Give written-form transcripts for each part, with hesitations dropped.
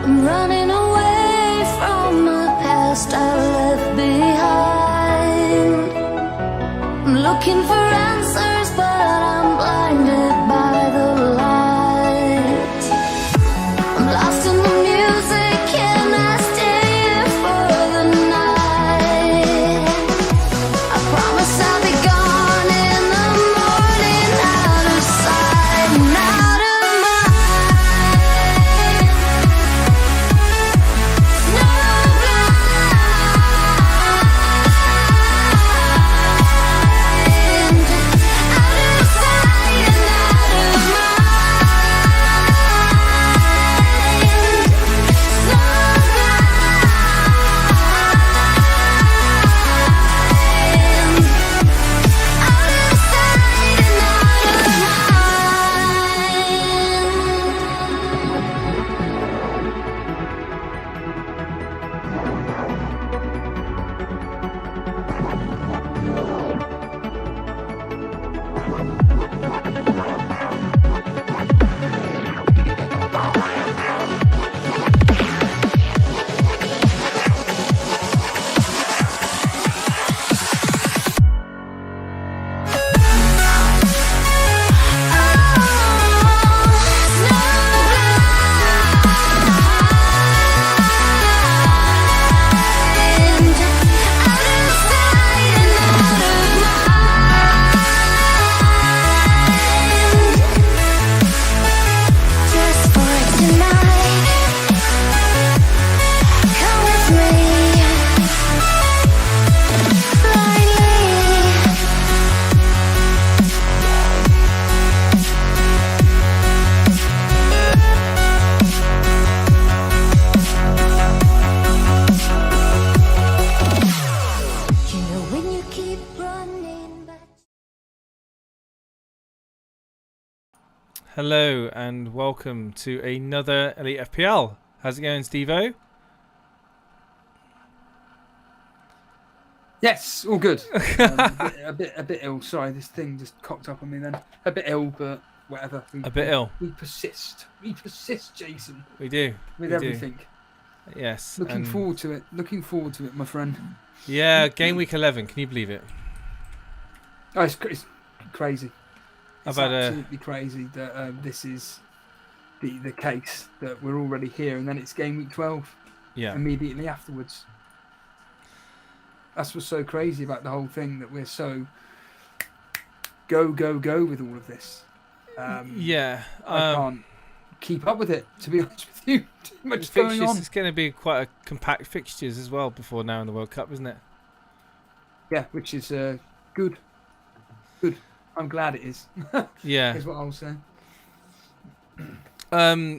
I'm running away from the past I left behind. I'm looking for answers, but I'm blinded by the light. I'm lost in the music, and I stay here for the night. I promise I'll be gone in the morning, out of sight and out of mind. Hello and welcome to another Elite FPL. How's it going, Steve-O? Yes, all good. A bit ill. Sorry, this thing just cocked up on me then. A bit ill, but whatever. A bit ill. We persist. We persist, Jason. We do. With we everything. Do. Yes. Looking forward to it. Looking forward to it, my friend. Yeah, Gameweek 11. Can you believe it? Oh, it's crazy. It's I've had absolutely crazy that this is the case, that we're already here and then it's game week 12 immediately afterwards. That's what's so crazy about the whole thing, that we're so go with all of this. I can't keep up with it, to be honest with you. Too much going on. It's going to be quite a compact fixtures as well before now in the World Cup, isn't it? Yeah, which is good. Good. I'm glad it is. Yeah, is what I'll say.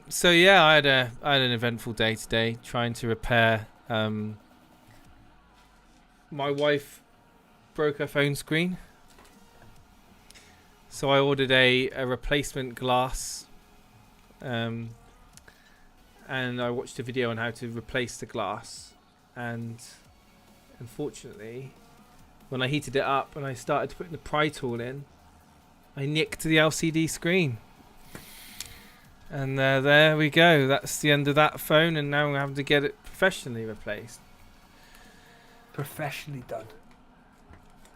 So yeah, I had an eventful day today, trying to repair. My wife broke her phone screen, so I ordered a replacement glass. And I watched a video on how to replace the glass, and unfortunately, when I heated it up and I started putting the pry tool in, I nicked the LCD screen. And there we go. That's the end of that phone, and now I'm having to get it professionally replaced. Professionally done?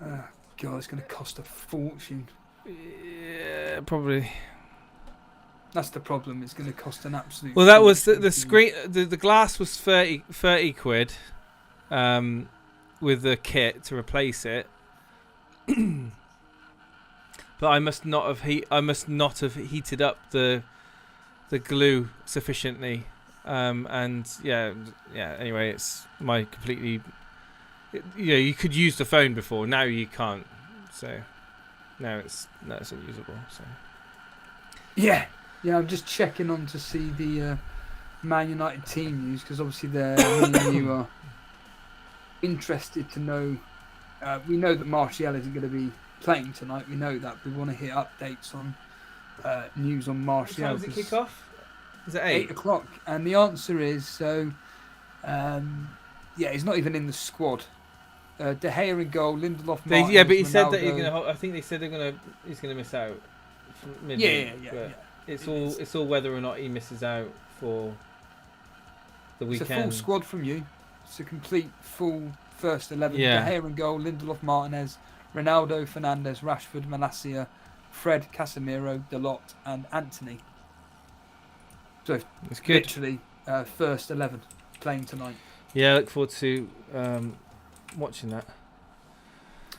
God, it's going to cost a fortune. Yeah, probably. That's the problem. It's going to cost an absolute. Well, that was the screen. The glass was 30 quid, with the kit to replace it. But I must not have heated up the glue sufficiently, and yeah. Anyway, it's my completely. You could use the phone before. Now you can't. So now it's unusable. So yeah. I'm just checking on to see the Man United team news, because obviously me and you are interested to know. We know that Martial isn't going to be playing tonight. We know that. We want to hear updates on news on Martial. What time does it kick off? Is it 8 o'clock? And the answer is he's not even in the squad. De Gea in goal, Lindelof. But he said that he's going to. I think they said he's going to miss out. Yeah. It's all whether or not he misses out for the It's weekend. a full squad from you. It's a complete full first 11. Yeah. De Gea in goal, Lindelof, Martinez, Ronaldo, Fernandes, Rashford, Malacia, Fred, Casemiro, Dalot, and Anthony. So It's good. literally first 11 playing tonight. Yeah, I look forward to watching that.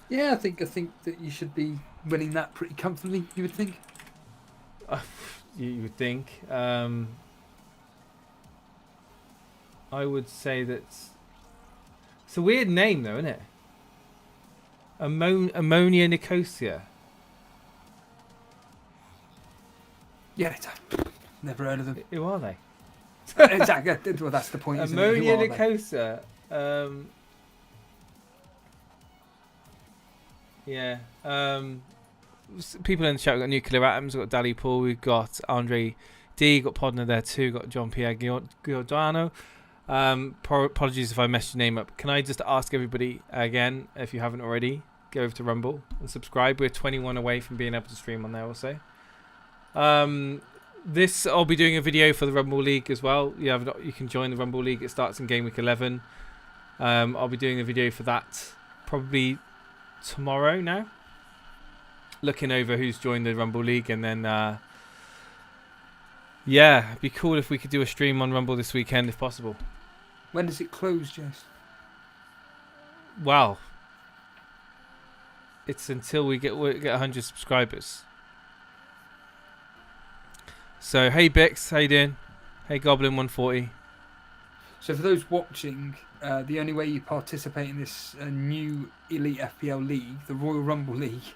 Yeah, I think that you should be winning that pretty comfortably. You would think. You would think. I would say that it's a weird name, though, isn't it? Ammonia Nicosia. Yeah, never heard of them. Who are they? Exactly. Well, that's the point. Isn't it? Who Ammonia are they? Nicosia. Yeah. People in the chat, we've got Nuclear Atoms, we've got Dally Paul, we've got Andre D, got Podner there too, got John Pierre Giordano. Apologies if I messed your name up. Can I just ask everybody again, if you haven't already, go over to Rumble and subscribe. We're 21 away from being able to stream on there also. This, I'll be doing a video for the Rumble League as well. You can join the Rumble League. It starts in Gameweek 11. I'll be doing a video for that probably tomorrow now. Looking over who's joined the Rumble League, and then yeah, it'd be cool if we could do a stream on Rumble this weekend if possible. When does it close, Jess? Wow. It's until we get 100 subscribers. So, hey Bix, how you doing? Hey Goblin 140. So for those watching, the only way you participate in this new Elite FPL League, the Royal Rumble League,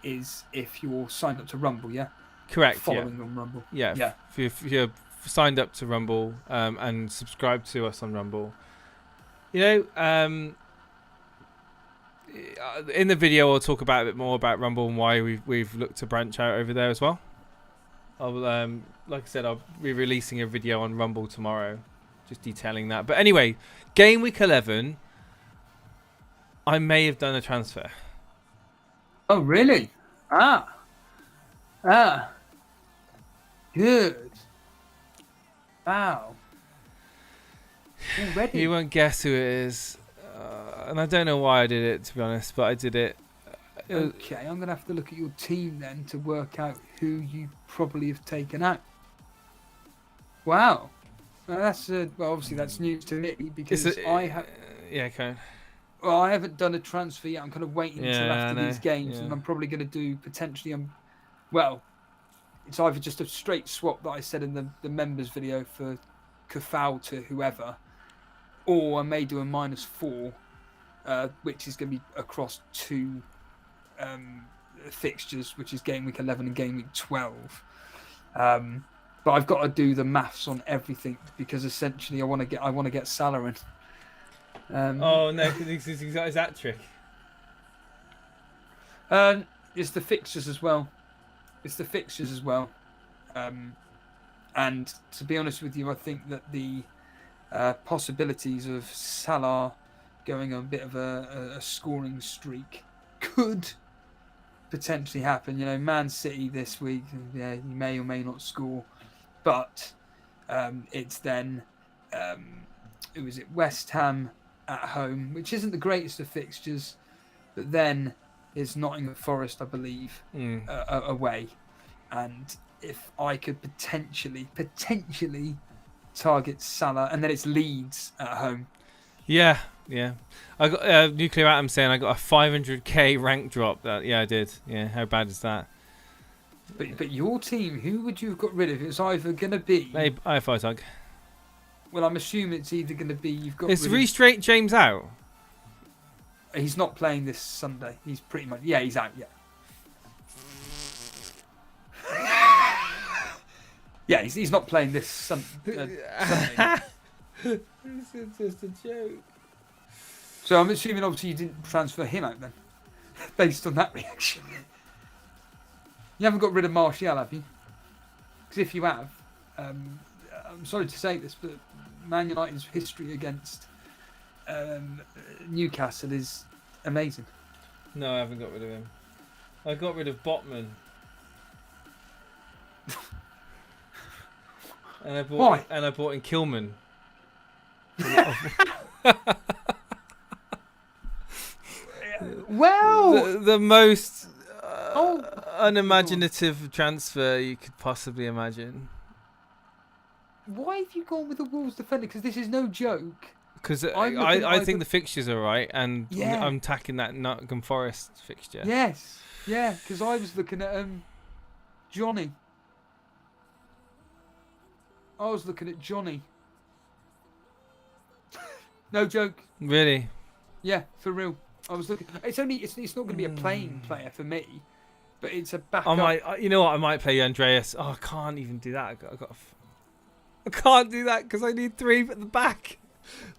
is if you're signed up to Rumble, yeah? Correct, Following on Rumble. yeah. Yeah. If you're signed up to Rumble and subscribed to us on Rumble, you know, in the video I'll talk about a bit more about Rumble and why we've looked to branch out over there as well. I'll like I said, I'll be releasing a video on Rumble tomorrow, just detailing that. But anyway, game week 11, I may have done a transfer. Oh, really? Good. Wow. Already? You won't guess who it is, and I don't know why I did it, to be honest, but I did it. Okay, I'm going to have to look at your team then to work out who you probably have taken out. Wow. Well, that's well, obviously that's news to me because I have. Yeah, okay. Well, I haven't done a transfer yet. I'm kind of waiting until Yeah, after I these know, games, yeah. and I'm probably going to do potentially. Well, it's either just a straight swap that I said in the members video for Kafau to whoever, or I may do a -4, which is going to be across two fixtures, which is game week 11 and game week 12. But I've got to do the maths on everything because essentially I want to get Salah in. Oh no, because he's got his hat trick. It's the fixtures as well. And to be honest with you, I think that the possibilities of Salah going on a bit of a scoring streak could potentially happen. You know, Man City this week, yeah, you may or may not score, but it's then who is it? West Ham at home, which isn't the greatest of fixtures, but then is Nottingham Forest, I believe, away. And if I could potentially target Salah, and then it's Leeds at home. Yeah. I got Nuclear Atom saying I got a 500k rank drop. Yeah, I did. Yeah, how bad is that? But your team, who would you have got rid of? It's either going to be. Maybe IFI. Well, I'm assuming it's either going to be you've got. Is Restraight James out? He's not playing this Sunday. He's pretty much he's out. Yeah. Yeah, he's not playing this Sunday. This is just a joke. So I'm assuming obviously you didn't transfer him out then, based on that reaction. You haven't got rid of Martial, have you? Because if you have, I'm sorry to say this, but Man United's history against Newcastle is amazing. No, I haven't got rid of him. I got rid of Botman. And I bought in Kilman. Well, the most Oh. unimaginative transfer you could possibly imagine. why have you gone with the Wolves defender? Because this is no joke. Because I'm looking I at think either- the fixtures are right, and Yeah. I'm tacking that Nottingham Forest fixture. Yes, yeah. Because I was looking at Johnny. I was looking at Johnny. No joke. Really? Yeah, for real. I was looking. It's not going to be a playing player for me, but it's a backup. I might. You know what? I might play Andreas. Oh, I can't even do that. I can't do that because I need 3 at the back.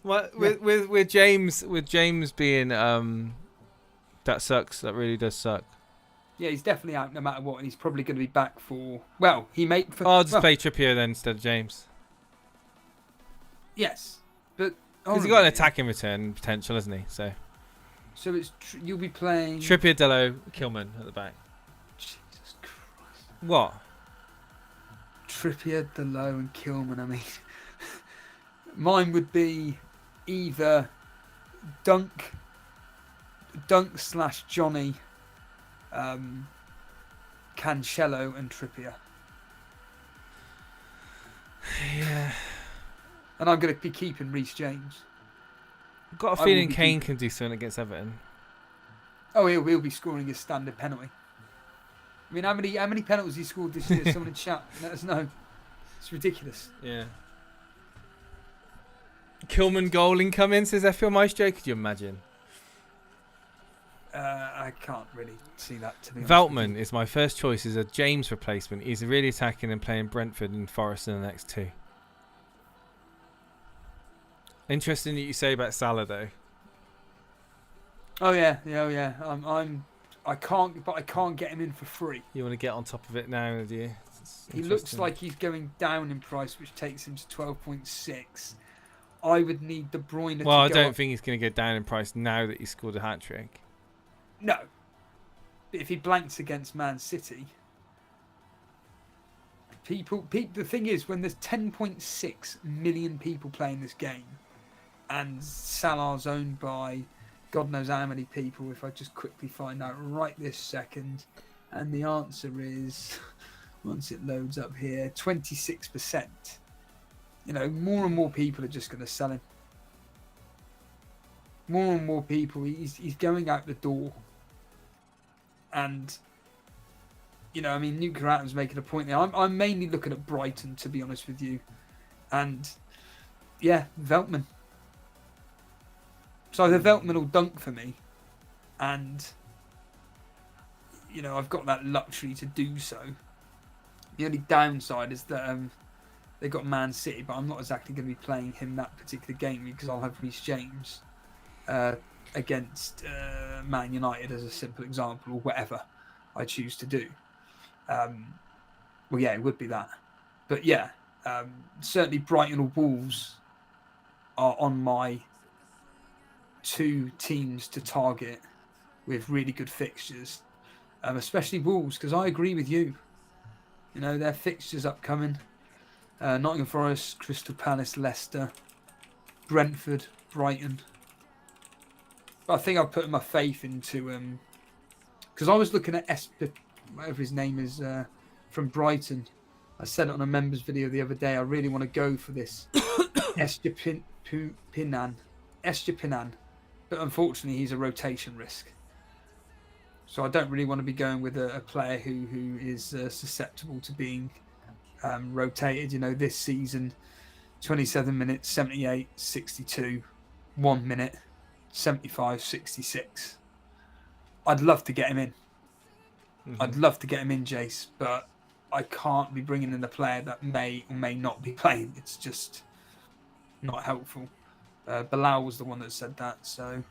With James being that sucks. That really does suck. Yeah, he's definitely out no matter what, and he's probably going to be back for. Well, he may. For, I'll just play Trippier then instead of James. Yes, but Because he's got an attacking return potential, hasn't he? So it's you'll be playing Trippier, Dello, Kilman at the back. Jesus Christ. What? Trippier, Delo, and Kilman. I mean, mine would be either Dunk / Johnny, Cancelo, and Trippier. Yeah. And I'm going to be keeping Reece James. I've got a I feeling will be Kane keeping- can do something against Everton. Oh, he'll be scoring his standard penalty. I mean, how many penalties he scored this year? Someone in chat, let us know. It's ridiculous. Yeah. Kilman goal incoming, says FPL Maestro. Could you imagine? I can't really see that, to be honest. with Veltman is my first choice as a James replacement. He's really attacking and playing Brentford and Forest in the next 2. Interesting that you say about Salah though. Oh yeah. I can't get him in for free. You want to get on top of it now, do you? It's He looks interesting. like he's going down in price, which takes him to 12.6. I would need De Bruyne to Well, I go don't up. think he's going to go down in price now that he scored a hat trick. No. But if he blanks against Man City, the thing is, when there's 10.6 million people playing this game, and Salah's owned by God knows how many people, if I just quickly find out right this second, and the answer is, once it loads up here, 26%. You know, more and more people are just going to sell him. More and more people, he's going out the door. And, you know, I mean, Nuke Adams making a point there. I'm mainly looking at Brighton, to be honest with you. And, yeah, Veltman. So either Veltman or Dunk for me. And, you know, I've got that luxury to do so. The only downside is that they've got Man City, but I'm not exactly going to be playing him that particular game because I'll have Reece James against Man United as a simple example, or whatever I choose to do. Well, yeah, it would be that. But yeah, certainly Brighton or Wolves are on my 2 teams to target with really good fixtures, especially Wolves, because I agree with you. You know, their fixtures upcoming. Nottingham Forest, Crystal Palace, Leicester, Brentford, Brighton. But I think I've put my faith into because I was looking at whatever his name is from Brighton. I said it on a members video the other day. I really want to go for this Estupinan, but unfortunately he's a rotation risk. So I don't really want to be going with a player who is susceptible to being rotated. You know, this season, 27 minutes, 78, 62, 1 minute, 75, 66. I'd love to get him in. Mm-hmm. I'd love to get him in, Jace, but I can't be bringing in a player that may or may not be playing. It's just not helpful. Bilal was the one that said that, so...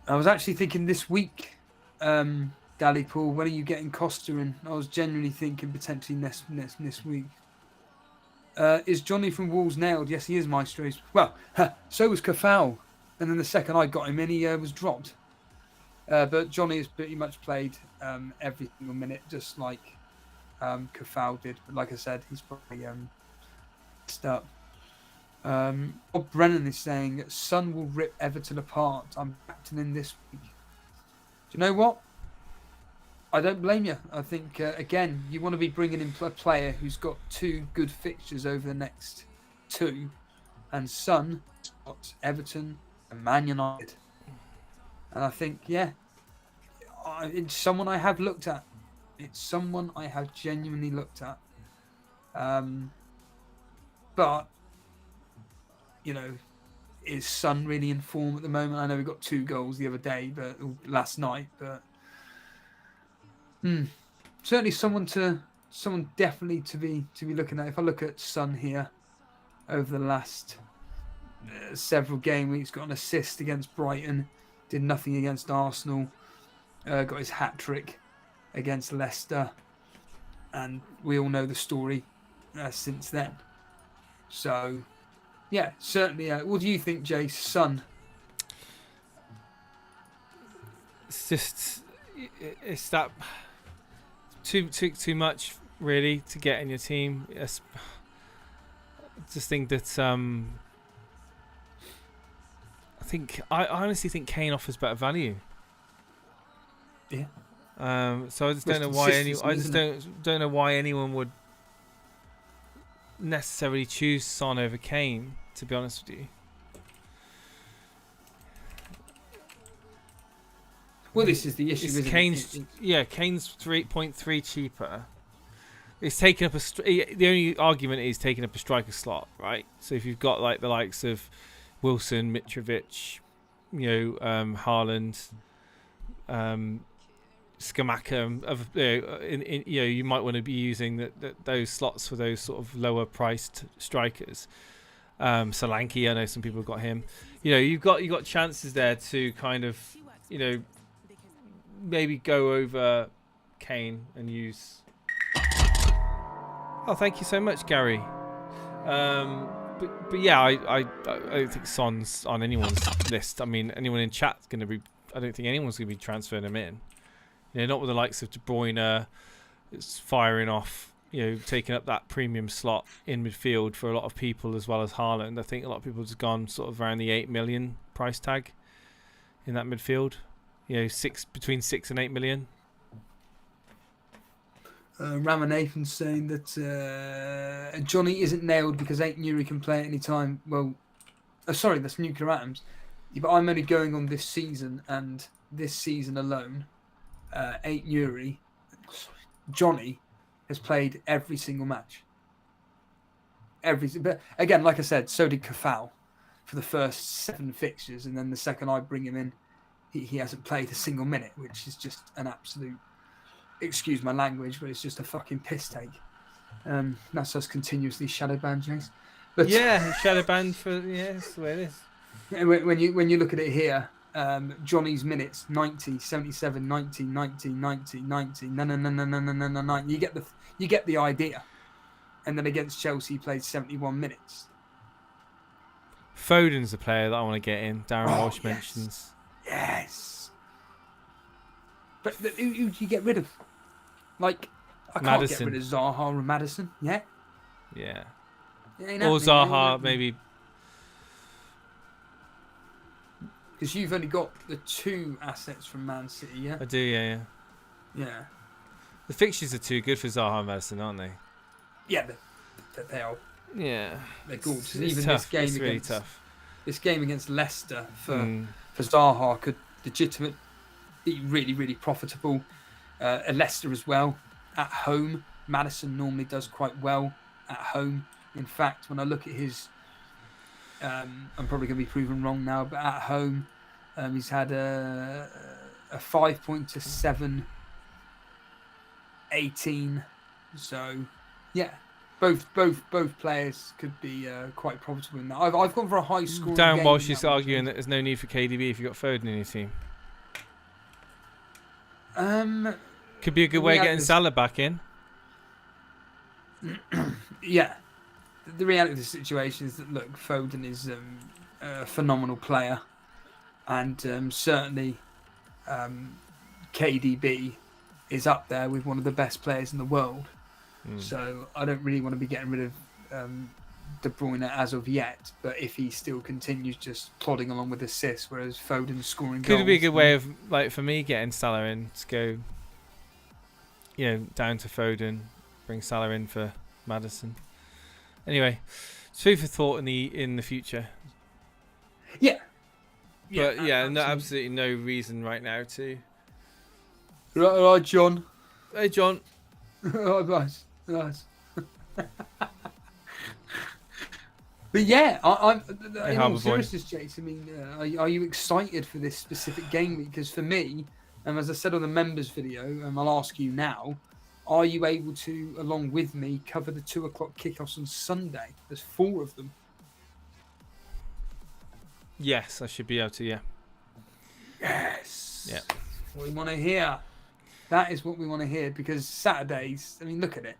I was actually thinking this week, Dally Paul, when are you getting Costa in? I was genuinely thinking potentially this week. Is Johnny from Wolves nailed? Yes, he is, Maestros. Well, so was Kafau. And then the second I got him in, he was dropped. But Johnny has pretty much played every single minute, just like Kafau did. But like I said, he's probably start. Bob Brennan is saying Son will rip Everton apart. I'm captaining this week. Do you know what? I don't blame you. I think, again, you want to be bringing in a player who's got 2 good fixtures over the next 2. And Son got Everton and Man United. And I think, yeah, it's someone I have looked at. It's someone I have genuinely looked at. But, you know, is Son really in form at the moment? I know he got 2 goals the other day, but last night, but certainly someone definitely to be looking at. If I look at Son here over the last several game weeks, got an assist against Brighton, did nothing against Arsenal, got his hat trick against Leicester, and we all know the story since then. So, yeah, certainly. What do you think, Jace? Son? It's that too much really to get in your team. I just think that I honestly think Kane offers better value. Yeah. So I just don't know why don't know why anyone would necessarily choose Son over Kane, to be honest with you. Well, this is the issue. Isn't Kane's it? Kane's 3.3 cheaper. It's taking up the only argument is taking up a striker slot, right? So if you've got like the likes of Wilson, Mitrovic, Haaland, Skamaka, you might want to be using those slots for those sort of lower priced strikers. Solanke, I know some people have got him. You've got chances there to kind of, maybe go over Kane and use. Oh, thank you so much, Gary. But yeah, I don't think Son's on anyone's list. I mean, anyone in chat's going to be. I don't think anyone's going to be transferring him in. Not with the likes of De Bruyne. It's firing off. Taking up that premium slot in midfield for a lot of people, as well as Haaland. I think a lot of people have gone sort of around the 8 million price tag in that midfield. Between 6 and 8 million. Ramanathan's saying that Johnny isn't nailed because 8 Nuri can play at any time. Well, sorry, that's Nuclear Atoms. Yeah, but I'm only going on this season, and this season alone, 8 Nuri, Johnny, has played every single match. But again, like I said, so did Kafal for the first 7 fixtures, and then the second I bring him in, he hasn't played a single minute, which is just an absolute, excuse my language, but it's just a fucking piss take. That's us continuously shadow banned, Jace. But yeah, shadow banned for that's the way it is. When you look at it here, Johnny's minutes 90, 77, 90, 90, 90, 90, no. You get the idea. And then against Chelsea, he played 71 minutes. Foden's the player that I want to get in. Darren Walsh mentions. Yes. But who do you get rid of? Like, I can't Maddison. get rid of Zaha or Maddison. Yeah. Yeah. Or Zaha, maybe. Because you've only got the 2 assets from Man City, yeah? I do, yeah. Yeah. The fixtures are too good for Zaha and Maddison, aren't they? Yeah, they are. Yeah. They're gorgeous. It's Even tough. this game it's really tough. This game against Leicester for Zaha could legitimately be really, really profitable. Leicester as well. At home, Maddison normally does quite well at home. In fact, when I look at his... I'm probably going to be proven wrong now, but at home, he's had a 5.7, 18. So, yeah, both players could be quite profitable in that. I've gone for a high score. Darren Walsh is arguing that there's no need for KDB if you've got Foden in your team. Could be a good way of getting Salah back in. Yeah. The reality of the situation is that, look, Foden is a phenomenal player, and certainly KDB is up there with one of the best players in the world. So I don't really want to be getting rid of De Bruyne as of yet, but if he still continues just plodding along with assists, whereas Foden's scoring goals. Could be a good way of, like, for me, getting Salah in to go, down to Foden, bring Salah in for Maddison. Anyway, it's food for thought in the future. Yeah. But absolutely no reason right now to. Right, John. Hey, John. Oh, nice. But yeah, I'm in all seriousness, Jason. I mean, are you excited for this specific game week? Because for me, as I said on the members video, and I'll ask you now, are you able to, along with me, cover the 2:00 kickoffs on Sunday? There's 4 of them. Yes, I should be able to. Yeah. Yes. Yeah. What we want to hear. That is what we want to hear, because Saturdays, I mean, look at it.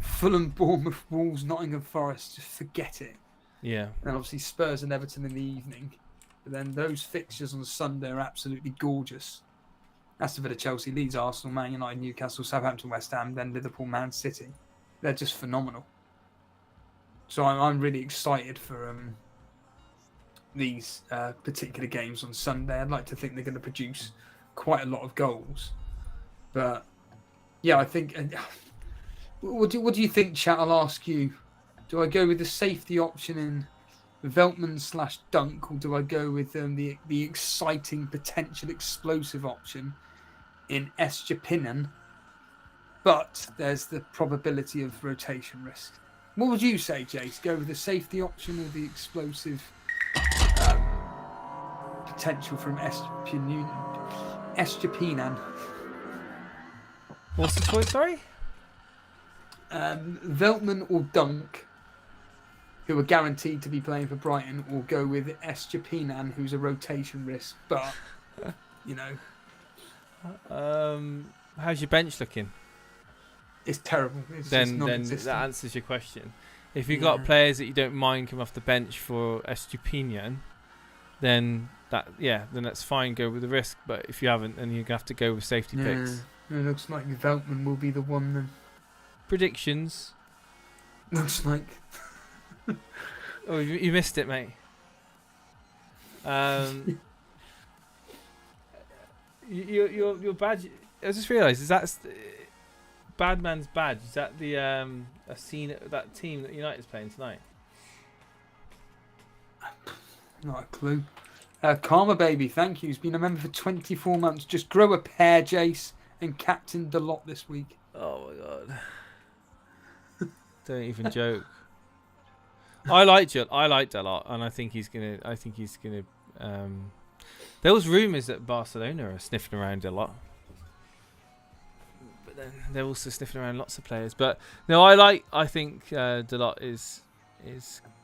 Fulham, Bournemouth, Wolves, Nottingham Forest, just forget it. Yeah. And obviously Spurs and Everton in the evening. But then those fixtures on Sunday are absolutely gorgeous. Aston Villa, Chelsea, Leeds, Arsenal, Man United, Newcastle, Southampton, West Ham, then Liverpool, Man City. They're just phenomenal. So I'm really excited for these particular games on Sunday. I'd like to think they're going to produce quite a lot of goals. But yeah, I think... What do you think, chat? I'll ask you. Do I go with the safety option in Veltman/Dunk, or do I go with the exciting, potential explosive option in Estepinen? But there's the probability of rotation risk. What would you say, Jace? Go with the safety option or the explosive potential from Estepinen? What's the choice, sorry? Veltman or Dunk, who are guaranteed to be playing for Brighton, or go with Estepinen, who's a rotation risk, but how's your bench looking? It's terrible. It's then just that answers your question. If you've got players that you don't mind coming off the bench for Estepinen, then that's fine. Go with the risk. But if you haven't, then you have to go with safety picks. It looks like Veltman will be the one then. Predictions. Looks like. Oh, you missed it, mate. Your badge. I just realised, is that Badman's badge? Is that the a scene that team that United's playing tonight? Not a clue. Karma Baby, thank you. He's been a member for 24 months. Just grow a pair, Jace, and captain the lot this week. Oh my god. Don't even joke. I liked a lot, and I think he's gonna. There was rumours that Barcelona are sniffing around a lot, but then they're also sniffing around lots of players. But no, I think Dalot is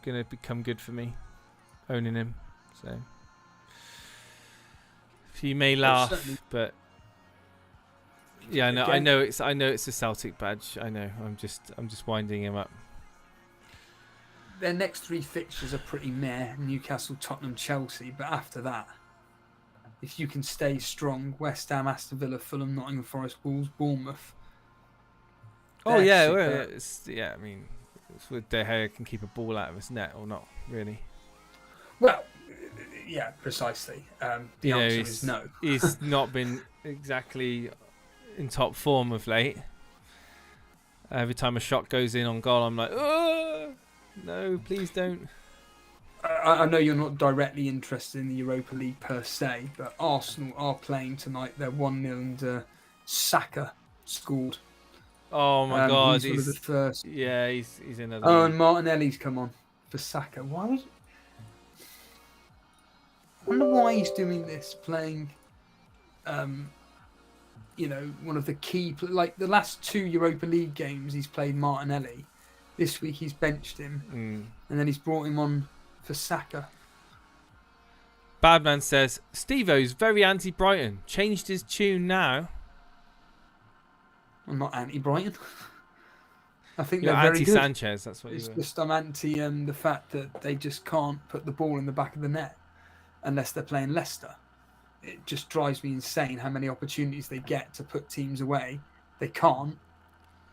gonna become good for me, owning him. So you may laugh, but yeah, I know it's a Celtic badge. I know. I'm just winding him up. Their next 3 fixtures are pretty meh: Newcastle, Tottenham, Chelsea. But after that, if you can stay strong, West Ham, Aston Villa, Fulham, Nottingham Forest, Wolves, Bournemouth. Oh yeah, I mean, it's with De Gea can keep a ball out of his net or not, really. Well, yeah, precisely. The answer is no. He's not been exactly in top form of late. Every time a shot goes in on goal, I'm like, oh, no, please don't. I know you're not directly interested in the Europa League per se, but Arsenal are playing tonight. They're 1-0 and Saka scored. Oh my god, he's one of the first. Yeah, he's another. Oh, and Martinelli's come on for Saka. Why would? I wonder why he's doing this, playing. One of the key, like the last 2 Europa League games, he's played Martinelli. This week he's benched him, and then he's brought him on for Saka. Badman says Steve-O's very anti-Brighton. Changed his tune now. I'm not anti-Brighton. I think You're they're very good. anti-Sanchez. That's what it's you were. just I'm anti the fact that they just can't put the ball in the back of the net unless they're playing Leicester. It just drives me insane how many opportunities they get to put teams away. They can't,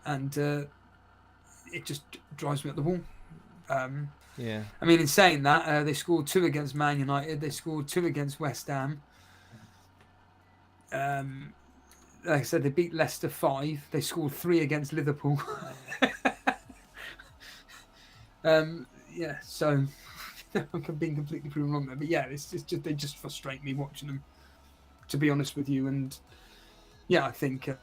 and it just drives me up the wall. Yeah. I mean, in saying that, they scored 2 against Man United. They scored 2 against West Ham. Like I said, they beat Leicester 5. They scored 3 against Liverpool. Yeah, so I'm being completely proven wrong there. But yeah, it's just they just frustrate me watching them, to be honest with you. And yeah, I think I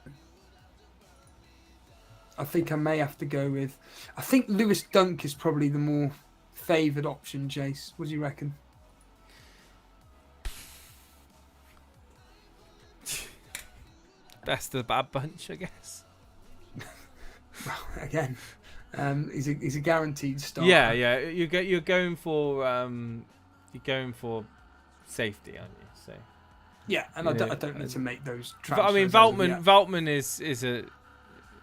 may have to go with. I think Lewis Dunk is probably the more favoured option. Jace, what do you reckon? Best of the bad bunch, I guess. Well, again, he's a guaranteed starter. Yeah. You're going for safety, aren't you? So. Yeah, and I don't need to make those But transfers. I mean, Veltman is a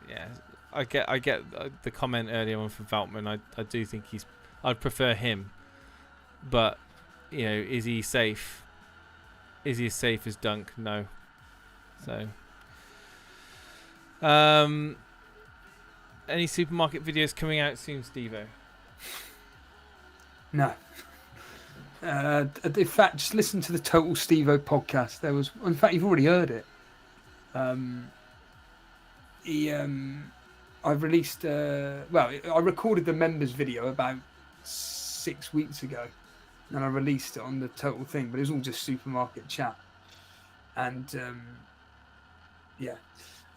yeah. I get the comment earlier on from Veltman. I do think I'd prefer him, but you know, is he safe? Is he as safe as Dunk? No. So. Any supermarket videos coming out soon, Steve-O? No. In fact, just listen to the Total Steve-O podcast. There was, in fact, you've already heard it. I released, I recorded the members video about 6 weeks ago, and I released it on the Total thing, but it was all just supermarket chat. And yeah.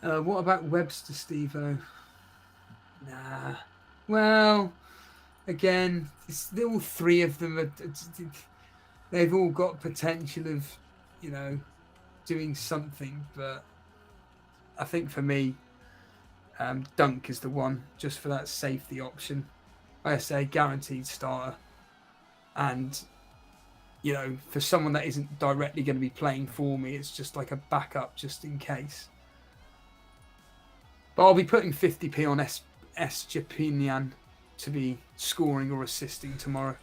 What about Webster, Steve-O? Nah. Well, again, all 3 of them they've all got potential of, you know, doing something, but I think for me, Dunk is the one, just for that safety option. Like I say, guaranteed starter, and you know, for someone that isn't directly going to be playing for me, it's just like a backup just in case. But I'll be putting 50p on Estepinian to be scoring or assisting tomorrow.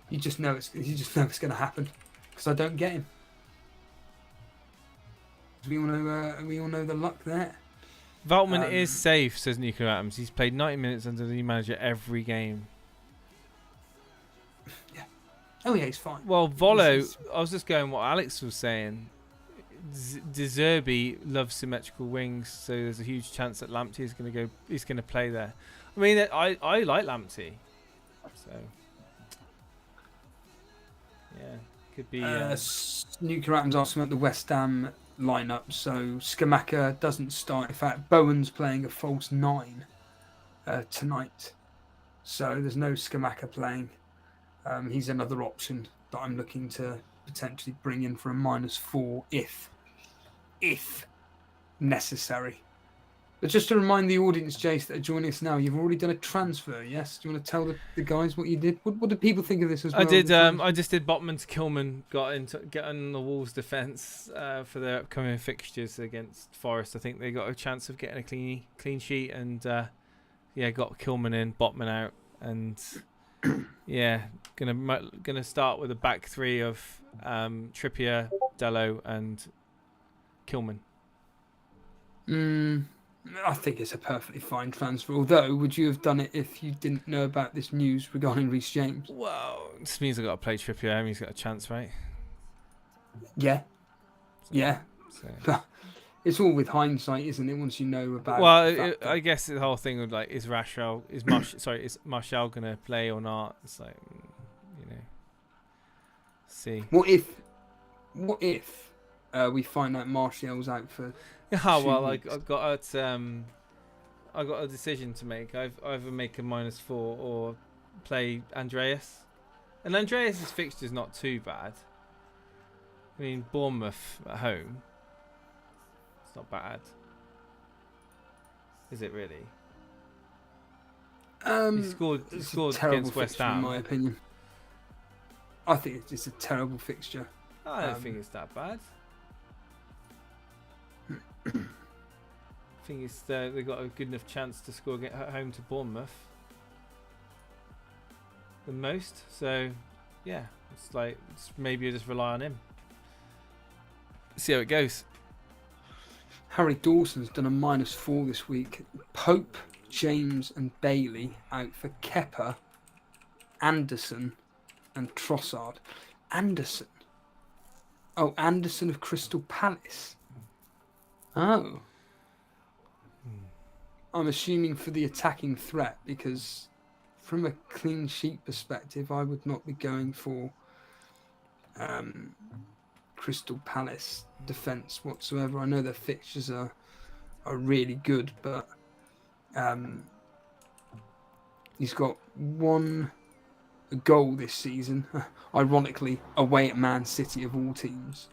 You just know it's going to happen because I don't get him. We all know the luck there. Veltman is safe, says Nico Adams. He's played 90 minutes under the new manager every game. Yeah. Oh yeah, he's fine. Well, Volo, I was just going what Alex was saying. De Zerbi loves symmetrical wings, so there's a huge chance that Lamptey is going to play there. I mean, I like Lamptey, so yeah, could be. Nuclear Atoms asking about the West Ham lineup. So Skamaka doesn't start. In fact, Bowen's playing a false 9 tonight, so there's no Skamaka playing. He's another option that I'm looking to potentially bring in for a -4 if necessary. But just to remind the audience, Jace, that are joining us now, you've already done a transfer, yes? Do you want to tell the guys what you did? What do people think of this as well? I did. I just did Botman to Kilman. Get on the Wolves' defence for their upcoming fixtures against Forest. I think they got a chance of getting a clean sheet, and got Kilman in, Botman out, and yeah, gonna start with a back 3 of Trippier, Dello, and Kilman. I think it's a perfectly fine transfer. Although, would you have done it if you didn't know about this news regarding Reece James? Well, this means I've got to play Trippier. I mean, he's got a chance, right? Yeah. Yeah. So. It's all with hindsight, isn't it? Once you know about. Well, I guess the whole thing of like, is Martial gonna play or not? It's like, see. What if we find out Martial's out for? Well, I got a decision to make. I've either make a -4 or play Andreas, and Andreas's fixture's not too bad. I mean, Bournemouth at home. It's not bad, is it really? He scored against West Ham. In my opinion, I think it's a terrible fixture. I don't think it's that bad. I think it's they got a good enough chance to score at home to Bournemouth the most. So yeah, it's like maybe you just rely on him. See how it goes. Harry Dawson's done a -4 this week. Pope, James, and Bailey out for Kepa Anderson and Trossard. Anderson. Oh, Anderson of Crystal Palace. Oh. I'm assuming for the attacking threat, because from a clean sheet perspective, I would not be going for Crystal Palace defence whatsoever. I know their fixtures are really good, but he's got one goal this season, ironically away at Man City of all teams.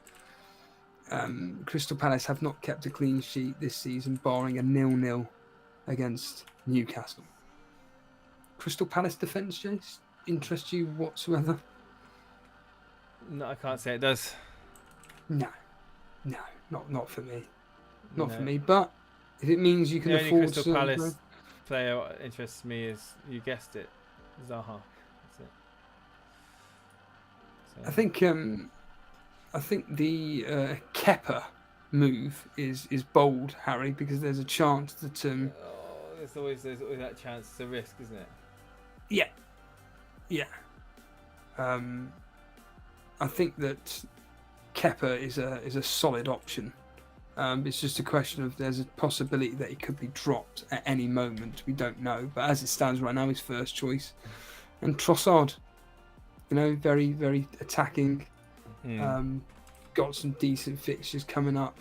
Crystal Palace have not kept a clean sheet this season, barring a 0-0 against Newcastle. Crystal Palace defence, Jace, interest you whatsoever? No, I can't say it does. No, not for me. Not for me. But if it means you can the only afford Crystal Palace player that interests me is, you guessed it, Zaha. That's it. So. I think the Kepa move is bold, Harry, because there's a chance that there's always that chance. It's a risk, isn't it? Yeah. I think that Kepa is a solid option. It's just a question of there's a possibility that he could be dropped at any moment. We don't know, but as it stands right now, his first choice. And Trossard, very, very attacking. Got some decent fixtures coming up.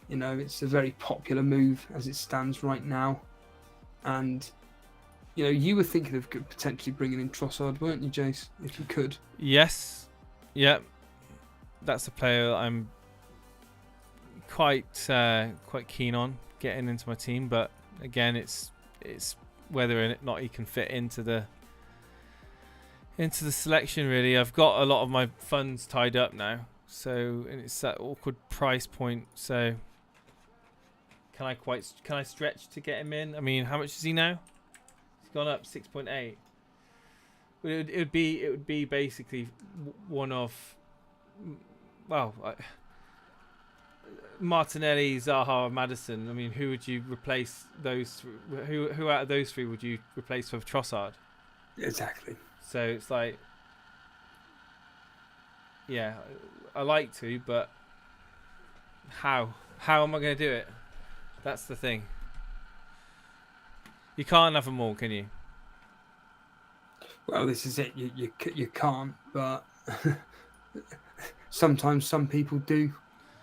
It's a very popular move as it stands right now. And you were thinking of potentially bringing in Trossard, weren't you, Jace? If you could. Yes. Yep. That's a player that I'm quite keen on getting into my team, but again, it's whether or not he can fit into the selection. Really, I've got a lot of my funds tied up now, and it's that awkward price point. So can I stretch to get him in? I mean, how much is he now? He's gone up 6.8. It would be basically one of, Martinelli, Zaha, Maddison. I mean, who would you replace those? Who out of those three would you replace with Trossard? Exactly. So it's like, yeah, I like to, but how am I going to do it? That's the thing. You can't have them all, can you? Well, this is it. You can't, but sometimes some people do.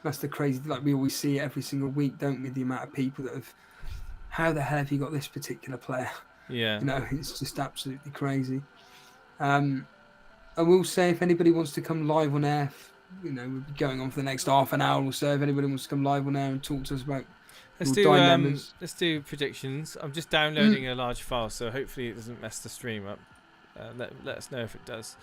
That's the crazy. Like we always see it every single week, don't we? The amount of people that have. How the hell have you got this particular player? Yeah. It's just absolutely crazy. I will say, if anybody wants to come live on air, we'll be going on for the next half an hour or so. If anybody wants to come live on air and talk to us about let's do predictions. I'm just downloading a large file, so hopefully it doesn't mess the stream up. Let us know if it does.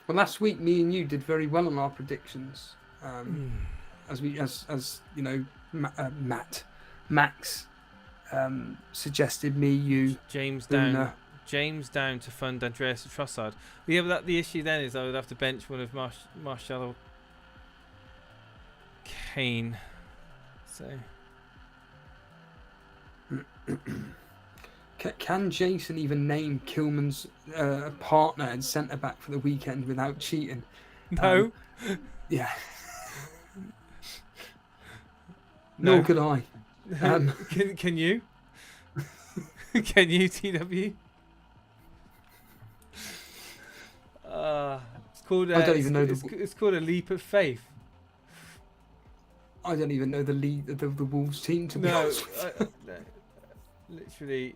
Well, last week me and you did very well on our predictions. Max suggested me, you, James Una. down to fund Andreas Trossard. Yeah, but the issue then is I would have to bench one of Martial Kane. So can Jason even name Kilman's partner and centre back for the weekend without cheating? No. Yeah. No. Nor could I. Can you? Can you, TW? It's called. I don't even know it's called a leap of faith. I don't even know the lead of the Wolves team, to be honest. No, literally,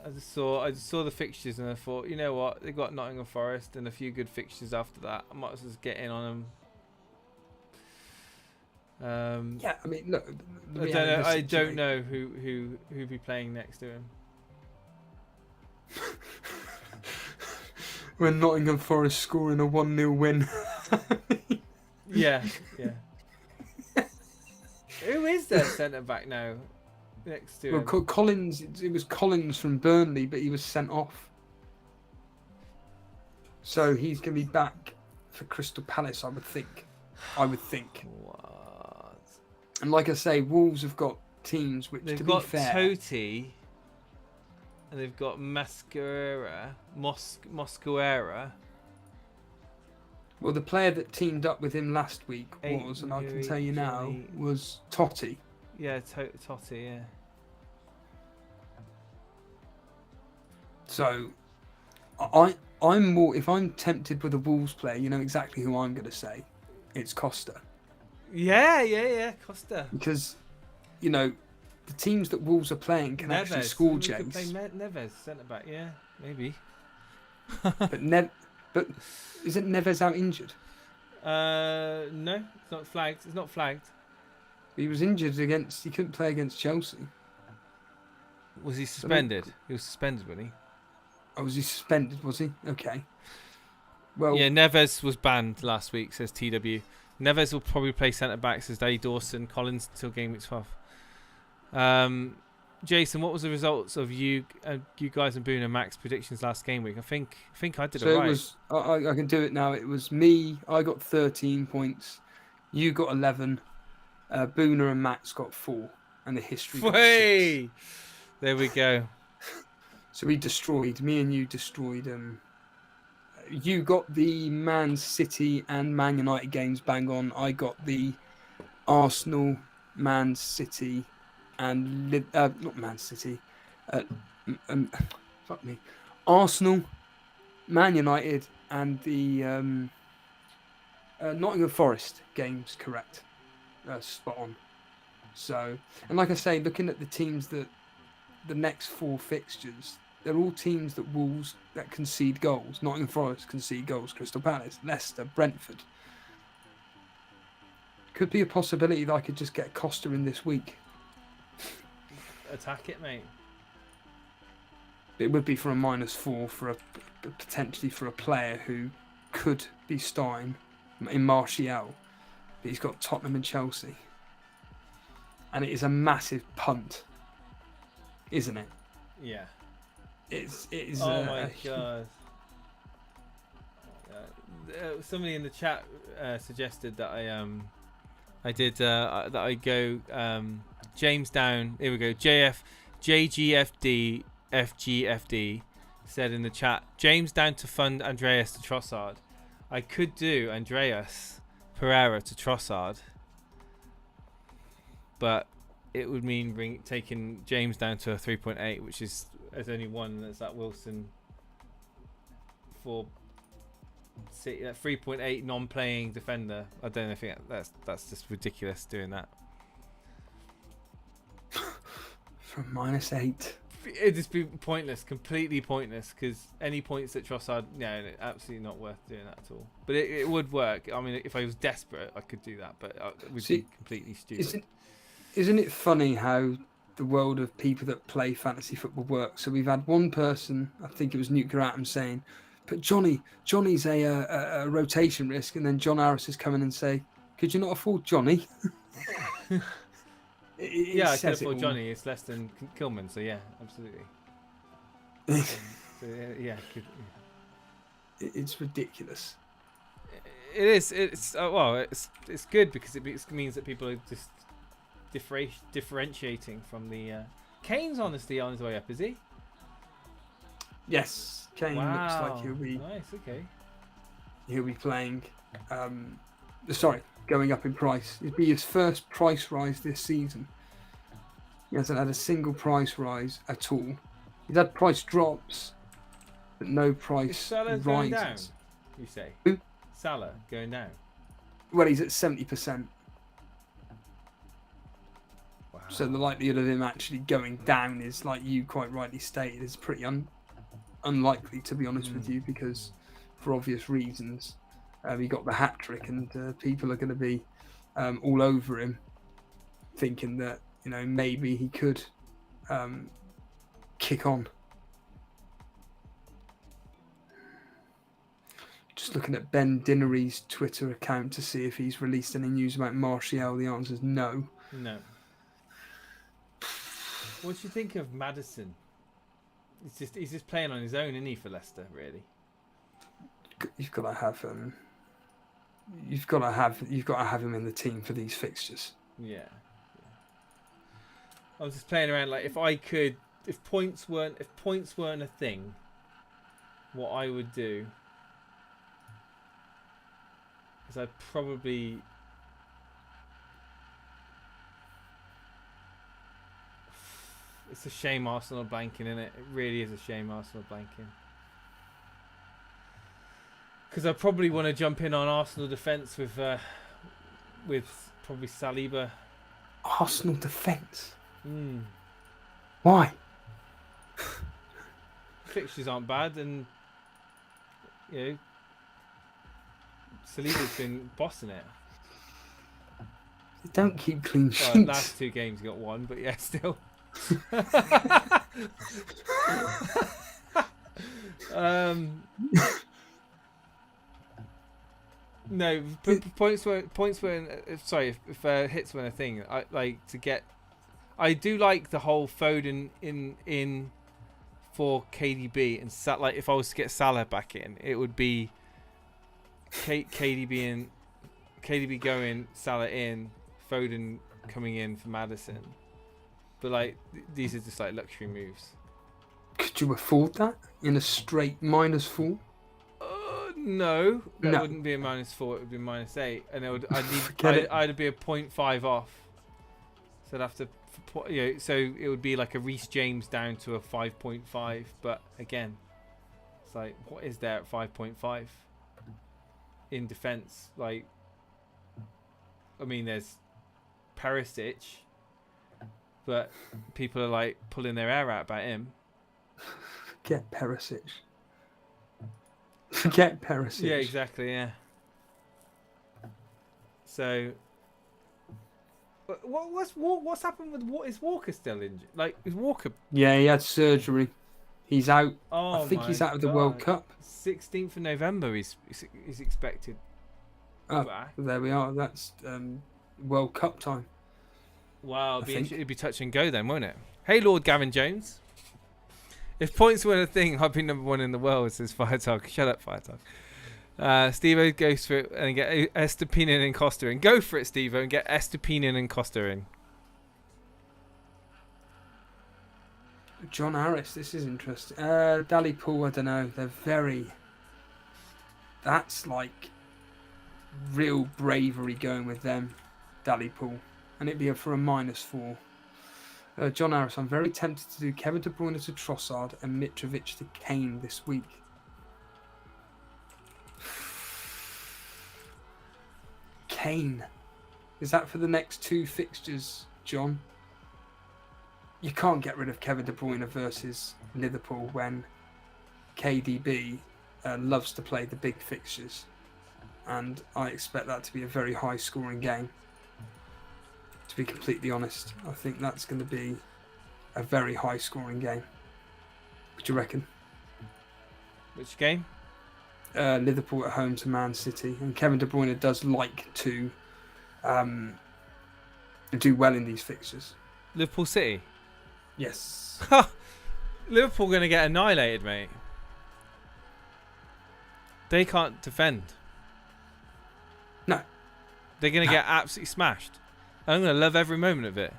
I just saw the fixtures and I thought, you know what, they got Nottingham Forest and a few good fixtures after that. I might as well just get in on them. Yeah, I mean, look. I don't know who be playing next to him. When Nottingham Forest scoring a 1-0 win. Yeah. Who is their centre back now? Next to him. Collins. It was Collins from Burnley, but he was sent off. So he's going to be back for Crystal Palace, I would think. What? And like I say, Wolves have got teams which, They've to got be fair, Totti and they've got Mosquera. Well, the player that teamed up with him last week Eight, was, and I can Nuri, tell you now, Johnny. was Totti. Yeah, Totti, yeah. So, I'm more. If I'm tempted with a Wolves player, you know exactly who I'm going to say. It's Costa. Yeah, Costa. Because, you know, the teams that Wolves are playing can actually score, James. Play Neves, centre back. Yeah, maybe. But isn't Neves out injured? No, it's not flagged. It's not flagged. He was injured against. He couldn't play against Chelsea. Was he suspended? He was suspended, wasn't he? Oh, was he suspended? Was he? Okay. Well, Yeah, Neves was banned last week, says TW. Neves will probably play centre back, says Daddy Dawson. Collins until game week 12. Jason, what was the results of you guys and Boone and Max predictions last game week? I think I did it right. It was. I can do it now. It was me. I got 13 points. You got 11. Booner and Max got 4, and the history got 6. There we go. So we destroyed. Me and you destroyed. You got the Man City and Man United games bang on. I got the Arsenal, Man City, and not Man City. Fuck me. Arsenal, Man United, and the Nottingham Forest games correct. Spot on. So, and like I say, looking at the teams that the next 4 fixtures, they're all teams that Wolves that concede goals. Nottingham Forest concede goals. Crystal Palace, Leicester, Brentford. Could be a possibility that I could just get Costa in this week. Attack it, mate. It would be for a -4 for potentially for a player who could be starting in Martial, but he's got Tottenham and Chelsea, and it is a massive punt, isn't it? Yeah. It is. Oh my god. Somebody in the chat suggested that I go James down. Here we go. JGFD FGFD said in the chat, James down to fund Andreas to Trossard. I could do Andreas Pereira to Trossard, but it would mean taking James down to a 3.8, which is there's only one. That's that Wilson for 3.8 non-playing defender. I don't know. I think that's just ridiculous doing that. From -8. It'd just be pointless, completely pointless. Because any points that Trossard, no, absolutely not worth doing that at all. But it would work. I mean, if I was desperate, I could do that. But it would be completely stupid. Isn't it funny how the world of people that play fantasy football works? So we've had one person, I think it was Nuclear Atom, saying, "But Johnny's a rotation risk," and then John Harris is coming and say, "Could you not afford Johnny?" Yeah, I can afford Johnny. It's less than Kilman, so yeah, absolutely. It's ridiculous. It is. It's it's good because it means that people are just differentiating from the. Kane's honestly on his way up, is he? Yes, Kane looks like he'll be nice. Okay. He'll be playing. Going up in price. It'd be his first price rise this season. He hasn't had a single price rise at all. He's had price drops, but no price Salah rises. going down, you say? Who? Salah going down. Well, he's at 70%. Wow. So the likelihood of him actually going down is, like you quite rightly stated, is pretty unlikely, to be honest with you, because for obvious reasons. He got the hat trick, and people are going to be all over him, thinking that maybe he could kick on. Just looking at Ben Dinnery's Twitter account to see if he's released any news about Martial. The answer is no. No. What do you think of Maddison? He's just playing on his own, isn't he, for Leicester? Really. You've got to have him in the team for these fixtures. Yeah. I was just playing around, like if I could if points weren't a thing, what I would do is I'd probably it's a shame Arsenal are blanking, isn't it? It really is a shame Arsenal are blanking. Because I probably want to jump in on Arsenal defence with probably Saliba. Arsenal defence. Mm. Why? Fixtures aren't bad, and you know Saliba's been bossing it. They don't keep clean Well, sheets. last 2 games he got 1, but yeah, still. No, points weren't. Sorry, if hits weren't a thing. I like to get. I do like the whole Foden in for KDB and like if I was to get Salah back in, it would be KDB going, Salah in, Foden coming in for Maddison. But like these are just like luxury moves. Could you afford that in a straight -4? No, that No. wouldn't be a -4. It would be -8, and Forget it. I'd be a 0.5 off. So I'd have to, so it would be like a Reece James down to a 5.5. But again, it's like, what is there at 5.5 in defence? Like, I mean, there's Perisic, but people are like pulling their hair out about him. Forget Perisic. Forget Perisic. Yeah, exactly. Yeah. So, what's happened with Is Walker still injured? Like, is Walker? Yeah, he had surgery. He's out. Oh, I think he's my out of the World God. Cup. 16th of November. He's expected. Oh, back. there we are. That's World Cup time. Wow, I think. it'd be touch and go then, won't it? Hey, Lord Gavin Jones. If points weren't a thing, I'd be number 1 in the world, says Firetalk. Shut up, Firetalk. Steve-O goes for it and get Estepinen and Costa in. Go for it, Steve-O, and get Estepinen and Costa in. John Harris, this is interesting. Dali Pool, I don't know. They're very... That's like real bravery going with them, Dali Pool. And it'd be for a -4. John Harris, I'm very tempted to do Kevin De Bruyne to Trossard and Mitrovic to Kane this week. Kane. Is that for the next 2 fixtures, John? You can't get rid of Kevin De Bruyne versus Liverpool when KDB loves to play the big fixtures. And I expect that to be a very high scoring game. To be completely honest, I think that's going to be a very high scoring game. What do you reckon? Which game? Liverpool at home to Man City, and Kevin De Bruyne does like to do well in these fixtures. Liverpool City. Yes. Liverpool going to get annihilated, mate. They can't defend. No. They're going to get absolutely smashed. I'm going to love every moment of it.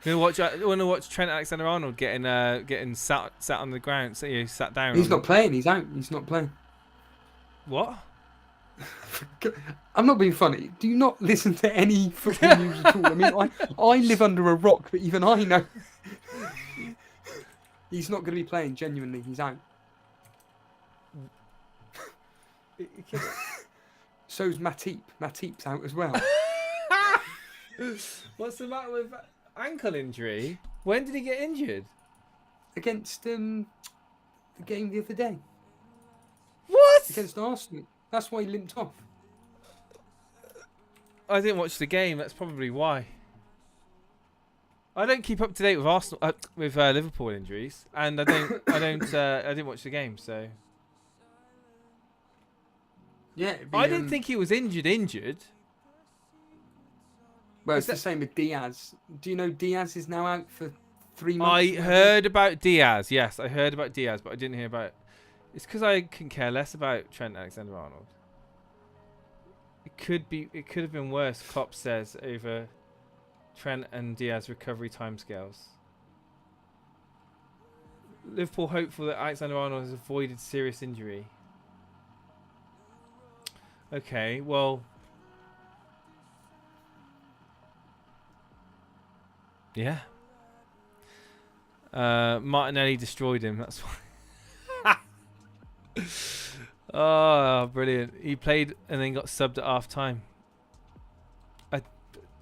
I want to watch Trent Alexander-Arnold getting sat on the ground, sat down. He's not playing. He's out. He's not playing. What? I'm not being funny. Do you not listen to any football news at all? I mean, I live under a rock, but even I know he's not going to be playing. Genuinely, he's out. So's Matip. Matip's out as well. What's the matter with ankle injury? When did he get injured? Against the game the other day. What? Against Arsenal. That's why he limped off. I didn't watch the game. That's probably why. I don't keep up to date with Arsenal with Liverpool injuries, and I didn't watch the game, so. Yeah. I didn't think he was injured. Well, it's the same with Diaz. Do you know Diaz is now out for 3 months? I heard about Diaz. Yes, I heard about Diaz, but I didn't hear about. It's because I can care less about Trent Alexander-Arnold. It could have been worse. Klopp says over Trent and Diaz recovery timescales. Liverpool hopeful that Alexander-Arnold has avoided serious injury. Okay, well... Yeah. Martinelli destroyed him, that's why. Oh, brilliant. He played and then got subbed at half time.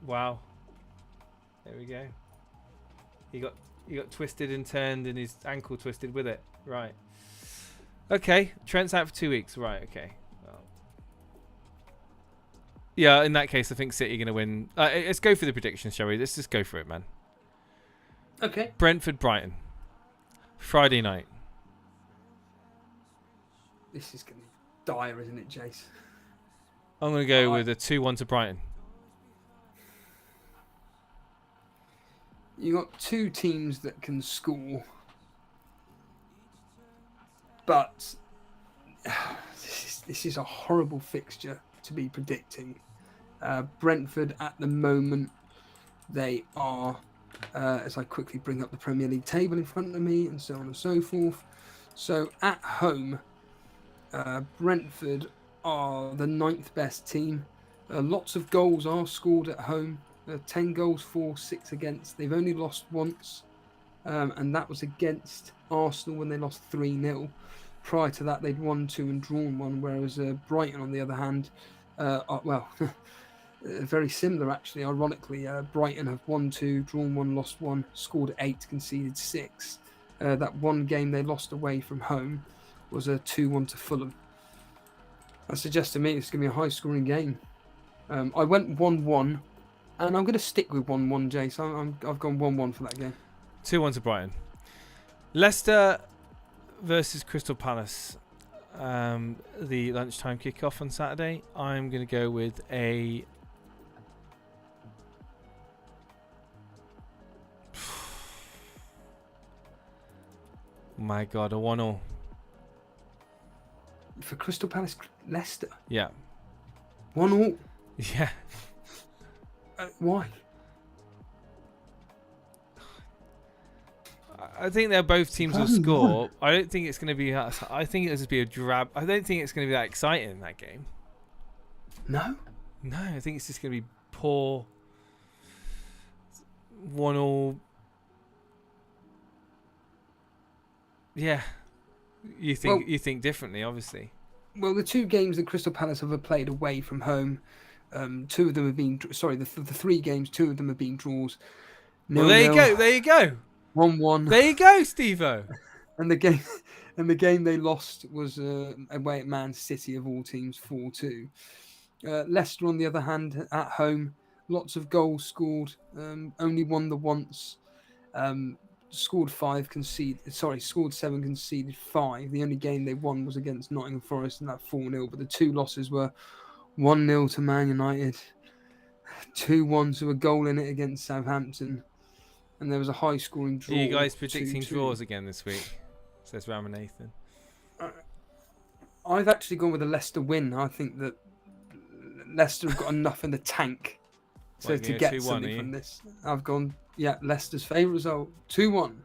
Wow. There we go. He got twisted and turned and his ankle twisted with it. Right. Okay. Trent's out for 2 weeks. Right, okay. Well. Yeah, in that case, I think City are going to win. Let's go for the predictions, shall we? Let's just go for it, man. Okay. Brentford, Brighton. Friday night. This is going to be dire, isn't it, Jace? I'm going to go with a 2-1 to Brighton. You got two teams that can score, but this is a horrible fixture to be predicting. Brentford at the moment, they are, as I quickly bring up the Premier League table in front of me and so on and so forth. So at home, Brentford are the 9th best team. Lots of goals are scored at home. 10 goals for, 6 against. They've only lost once, and that was against Arsenal when they lost 3-0. Prior to that, they'd won 2 and drawn 1, whereas Brighton, on the other hand, very similar actually. Ironically, Brighton have won 2, drawn 1, lost 1, scored 8, conceded 6. That one game they lost away from home was a 2-1 to Fulham. That suggests to me it's going to be a high-scoring game. I went 1-1. And I'm going to stick with 1-1, Jace. I've gone 1-1 for that game. 2-1 to Brighton. Leicester versus Crystal Palace. The lunchtime kickoff on Saturday. I'm going to go with a... My God, a 1-1. For Crystal Palace, Leicester? Yeah. 1-1? Yeah. Why? I think they're both teams will score. I don't think it's going to be. I think it'll just be a drab. I don't think it's going to be that exciting, that game. No. No, I think it's just going to be poor. 1-1. Yeah. You think differently, obviously. Well, the two games that Crystal Palace have played away from home. 2 of them have been the 3 games. 2 of them have been draws. Well, there you go. There you go. 1-1. There you go, Steve-O. And the game they lost was away at Man City of all teams, 4-2. Leicester, on the other hand, at home, lots of goals scored. Only won the once. Scored 7, conceded 5. The only game they won was against Nottingham Forest, and that 4-0. But the 2 losses were 1-0 to Man United, 2-1 to a goal in it against Southampton, and there was a high-scoring draw. Are you guys predicting 2-2. draws again this week? Says Ramanathan. I've actually gone with a Leicester win. I think that Leicester have got enough in the tank to get something from this. I've gone, Leicester's favourite result, 2-1.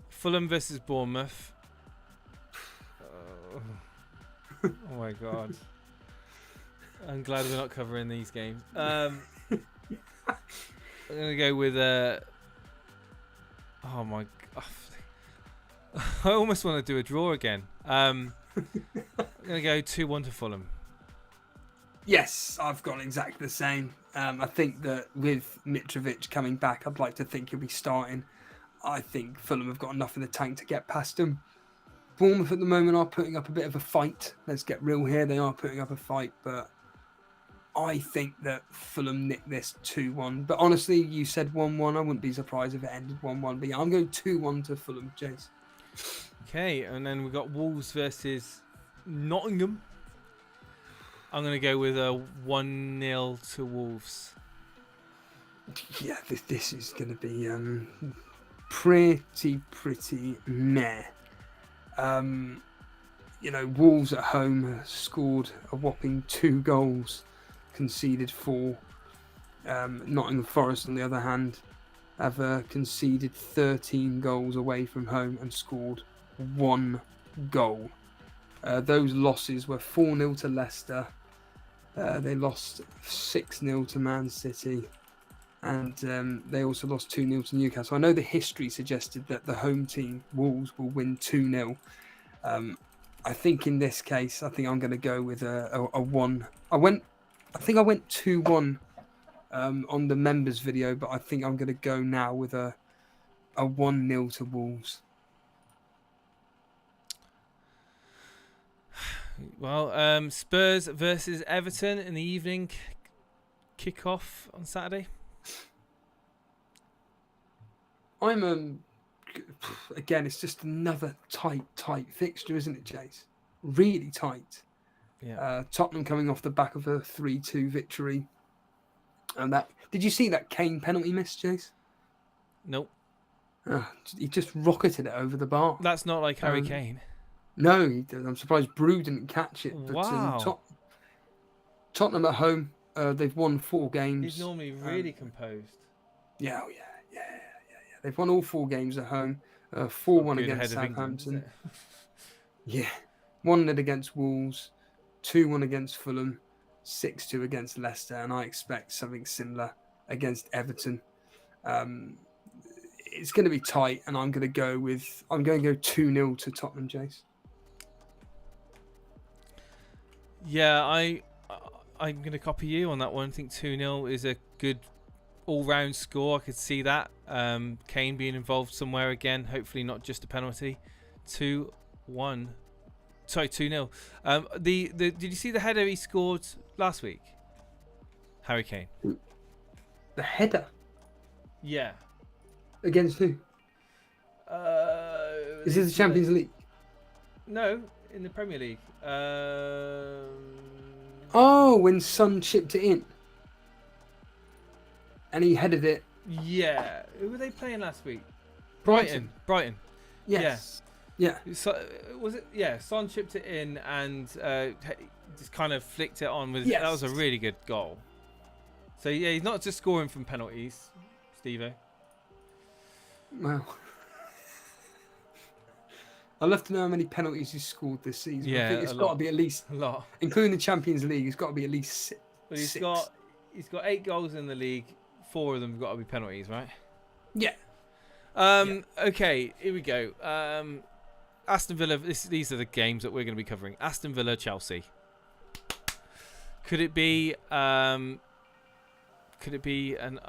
Fulham versus Bournemouth. Oh my God. I'm glad we're not covering these games. I'm going to go with... oh my God. I almost want to do a draw again. I'm going to go 2-1 to Fulham. Yes, I've gone exactly the same. I think that with Mitrovic coming back, I'd like to think he'll be starting. I think Fulham have got enough in the tank to get past him. Bournemouth at the moment are putting up a bit of a fight. Let's get real here. They are putting up a fight, but I think that Fulham nick this 2-1. But honestly, you said 1-1. I wouldn't be surprised if it ended 1-1. But yeah, I'm going 2-1 to Fulham, Jace. Okay, and then we've got Wolves versus Nottingham. I'm going to go with a 1-0 to Wolves. Yeah, this is going to be pretty meh. Wolves at home scored a whopping 2 goals, conceded 4. Nottingham Forest, on the other hand, have conceded 13 goals away from home and scored 1 goal. Those losses were 4-0 to Leicester. They lost 6-0 to Man City. And they also lost 2-0 to Newcastle. I know the history suggested that the home team, Wolves, will win 2-0. I think in this case, I think I'm going to go with a 1. I think I went 2-1 on the members video, but I think I'm going to go now with a 1-0 to Wolves. Well, Spurs versus Everton in the evening kick-off on Saturday. Again, it's just another tight fixture, isn't it, Chase? Really tight. Yeah. Tottenham coming off the back of a 3-2 victory. And did you see that Kane penalty miss, Chase? Nope. He just rocketed it over the bar. That's not like Harry Kane. No, he did. I'm surprised Brew didn't catch it. But, Wow. Tottenham at home, they've won 4 games. He's normally really composed. Yeah. They've won all 4 games at home. 4-1 against Southampton. Yeah. 1-0 against Wolves. 2-1 against Fulham. 6-2 against Leicester. And I expect something similar against Everton. It's going to be tight, and I'm going to go 2-0 to Tottenham, Jace. Yeah, I'm going to copy you on that one. I think 2-0 is a good all-round score. I could see that. Kane being involved somewhere again. Hopefully not just a penalty. 2-1. Sorry, 2-0. Did you see the header he scored last week? Harry Kane. The header? Yeah. Against who? Is it the Champions League? No, in the Premier League. Oh, when Son chipped it in. And he headed it. Yeah. Who were they playing last week? Brighton. Yes. Yeah. So, was it? Yeah, Son chipped it in and just kind of flicked it on with. Yes. That was a really good goal. So yeah, he's not just scoring from penalties, Steve-O. Well, I'd love to know how many penalties he's scored this season. Yeah, I think it's got to be at least, a lot, including the Champions League. It's got to be at least 6. But he's got 8 goals in the league. 4 of them have got to be penalties, right? Yeah. Okay, here we go. Aston Villa. These are the games that we're going to be covering. Aston Villa, Chelsea. Could it be a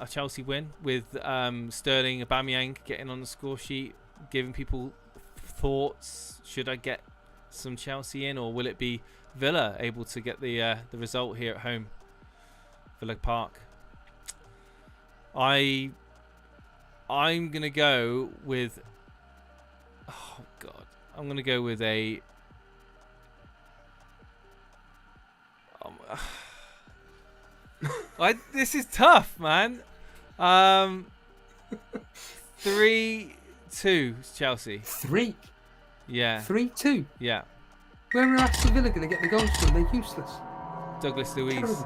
Chelsea win with Sterling, Aubameyang getting on the score sheet, giving people thoughts? Should I get some Chelsea in, or will it be Villa able to get the result here at home, Villa Park? I'm gonna go with. Oh God, I'm gonna go with a. This is tough, man. 3-2 Chelsea. 3? Yeah. 3-2? Yeah. Where are Aston Villa going to get the goals from? They're useless. Douglas Luiz.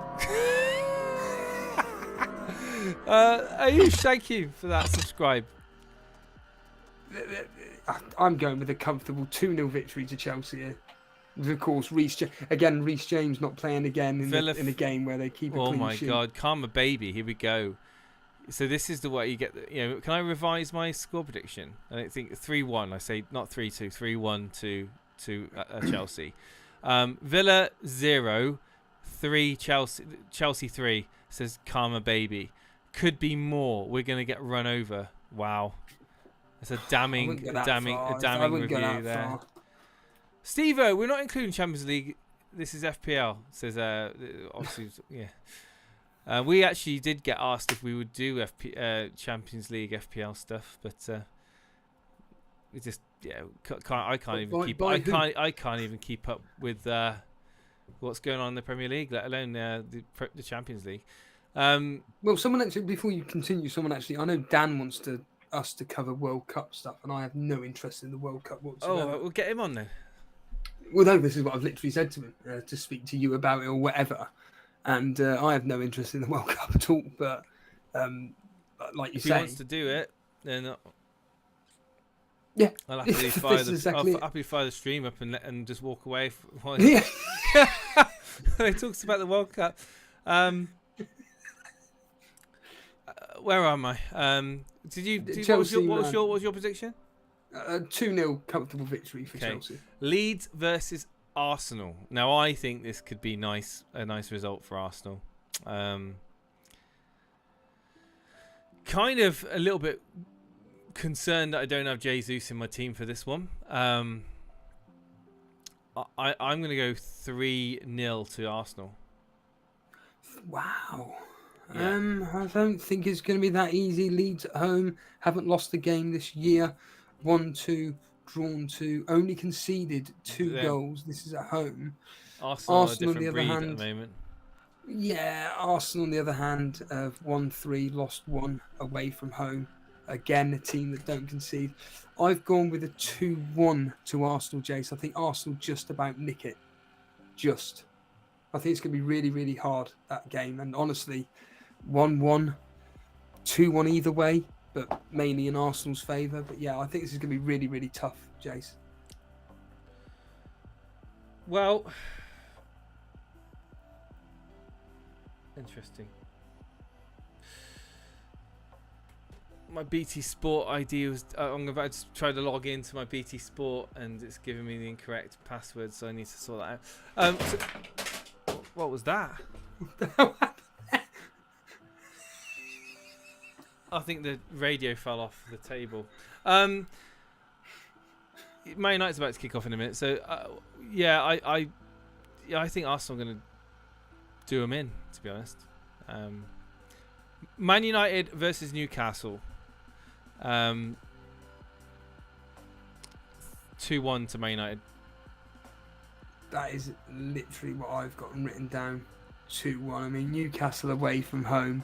Ayush, thank you for that subscribe. I'm going with a comfortable 2-0 victory to Chelsea here. Of course, Reece James not playing again in a game where they keep a clean sheet. God, Karma Baby, here we go. So this is the way you get can I revise my score prediction? I don't think 3-1. I say not 3-2, 3-1 to Chelsea. Villa 0, 3 Chelsea 3, says Karma Baby. Could be more. We're going to get run over. Wow. It's a damning review there. Steve-O, we're not including Champions League. This is FPL. Says obviously, yeah. We actually did get asked if we would do Champions League FPL stuff, but we just I can't even keep up with what's going on in the Premier League, let alone the Champions League. Well, someone actually, before you continue, I know Dan wants us to cover World Cup stuff, and I have no interest in the World Cup whatsoever. Oh, we'll get him on then. Well, no, this is what I've literally said to him, to speak to you about it or whatever. and I have no interest in the World Cup at all. But like you If he say, wants to do it, then yeah, I'll happily fire the stream up and just walk away. Yeah. He talks about the World Cup. Where am I? What was your prediction? 2-0 comfortable victory for Chelsea. Leeds versus Arsenal. Now I think this could be a nice result for Arsenal. Kind of a little bit concerned that I don't have Jesus in my team for this one. I'm going to go 3-0 to Arsenal. Wow. Yeah. I don't think it's going to be that easy. Leeds at home, haven't lost a game this year. 1-2, drawn 2, only conceded 2 goals. This is at home. Arsenal are a different breed at the moment. Yeah, Arsenal on the other hand have won 3, lost 1 away from home. Again, a team that don't concede. I've gone with a 2-1 to Arsenal, Jace. I think Arsenal just about nick it. Just. I think it's going to be really, really hard, that game. And honestly, 1-1, 2-1 either way, but mainly in Arsenal's favour. But yeah, I think this is going to be really, really tough, Jace. Well, interesting. My BT Sport ID was... I'm about to try to log into my BT Sport and it's giving me the incorrect password, so I need to sort that out. What was that? I think the radio fell off the table. Man United's about to kick off in a minute, so I think Arsenal are going to do them in, to be honest. Man United versus Newcastle. 2-1 to Man United. That is literally what I've got written down. 2-1. I mean, Newcastle away from home.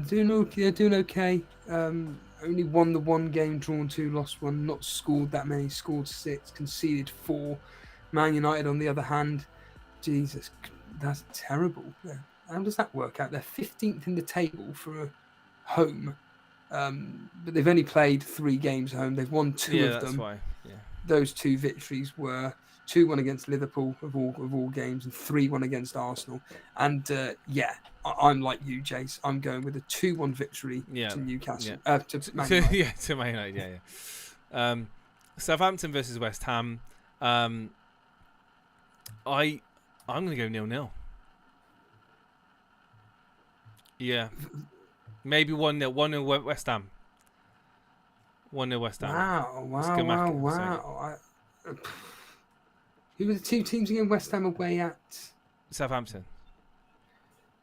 Doing okay. Only won the 1 game, drawn 2, lost 1. Not scored that many. Scored 6, conceded 4. Man United, on the other hand, Jesus, that's terrible. How does that work out? They're 15th in the table for a home, but they've only played 3 games at home. They've won 2 of them. That's why. Yeah. Those 2 victories were 2-1 against Liverpool of all games, and 3-1 against Arsenal. And I'm like you, Jace. I'm going with a 2-1 victory to Newcastle. To Man United. To Man United. Yeah. Southampton versus West Ham. I'm going to go 0-0. Yeah. Maybe 1-0. 1-0 West Ham. 1-0 West Ham. Wow. Who were the 2 teams again? West Ham away at Southampton.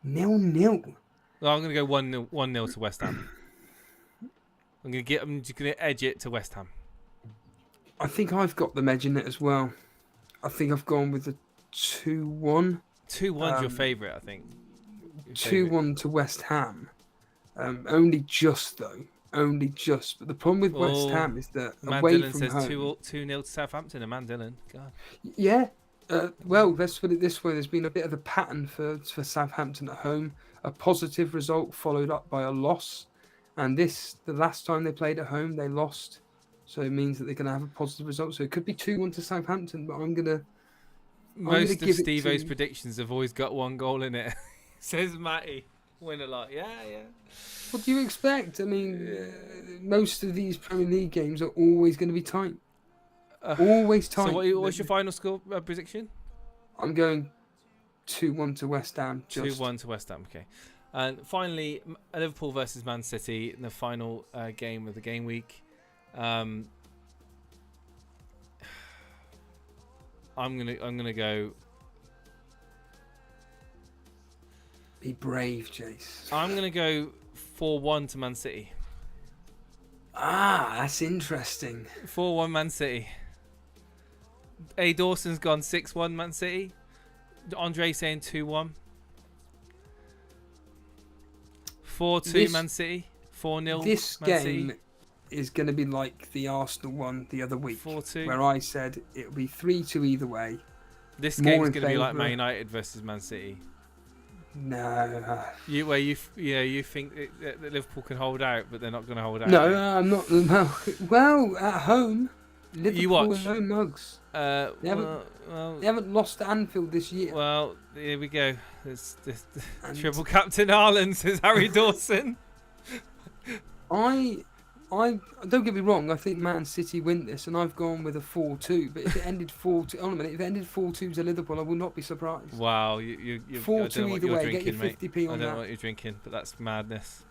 0-0. Well, I'm going to go 1-0 to West Ham. I'm just going to edge it to West Ham. I think I've got them edging it as well. I think I've gone with the 2-1. 2-1's your favourite, I think. 2-1 to West Ham. Only just, though. Only just. But the problem with West Ham is that away Dillon from says home... 2-0 to Southampton, and Man Dillon. God. Yeah. Well, let's put it this way. There's been a bit of a pattern for Southampton at home. A positive result followed up by a loss. And the last time they played at home, they lost. So it means that they're going to have a positive result. So it could be 2-1 to Southampton, but I'm going to... Most of Steve-O's predictions have always got 1 goal in it. Says Matty. Win a lot. Yeah. What do you expect? I mean, most of these Premier League games are always going to be tight. Always tight. So what's your final score prediction? I'm going 2-1 to West Ham. 2-1 to West Ham, okay. And finally, Liverpool versus Man City in the final game of the game week. I'm gonna go. Be brave, Jace. I'm gonna go 4-1 to Man City. That's interesting. 4-1 Man City. A. Dawson's gone 6-1 Man City. Andre saying 2-1. 4-2 Man City. 4-0 This Man game City. is going to be like the Arsenal one the other week, 4-2. where I said it would be 3-2 either way. This game's going to be like Man United versus Man City. No. You think that Liverpool can hold out, but they're not going to hold out. No, mate. I'm not. Well, at home, Liverpool watch. and home mugs. They haven't lost to Anfield this year. Well, here we go. This And triple captain Haaland, says Harry Dawson. I don't get me wrong. I think Man City win this, and I've gone with a 4-2. But if it ended 4-2, hold on a minute. If it ended 4-2 to Liverpool, I will not be surprised. Wow, you 4-2 either way. Get your mate. 50p I on don't know that. what you're drinking, but that's madness.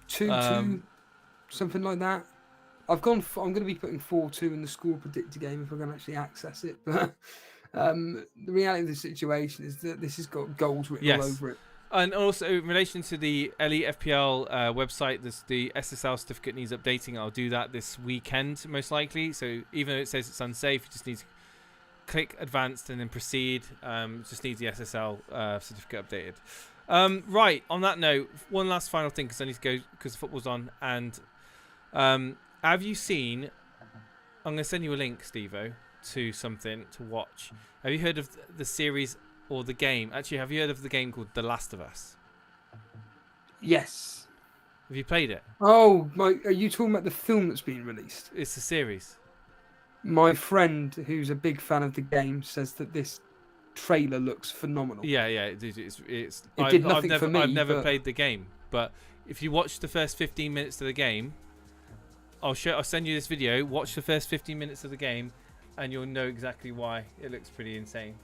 2-2, something like that. I'm going to be putting 4-2 in the score predictor game if I can actually access it. But the reality of the situation is that this has got goals written all over it. And also, in relation to the Elite FPL website, the SSL certificate needs updating. I'll do that this weekend, most likely. So even though it says it's unsafe, you just need to click advanced and then proceed. Just needs the SSL certificate updated. Right, on that note, one last final thing, because I need to go because football's on. And have you seen, I'm going to send you a link, Steve-O, to something to watch. Have you heard of the series or the game? Actually, have you heard of the game called The Last of Us? Yes. Have you played it? Oh, are you talking about the film that's being released? It's a series. My friend, who's a big fan of the game, says that this trailer looks phenomenal. Yeah, it's It did nothing for me. I've never but played the game, but if you watch the first 15 minutes of the game, I'll send you this video. Watch the first 15 minutes of the game, and you'll know exactly why it looks pretty insane.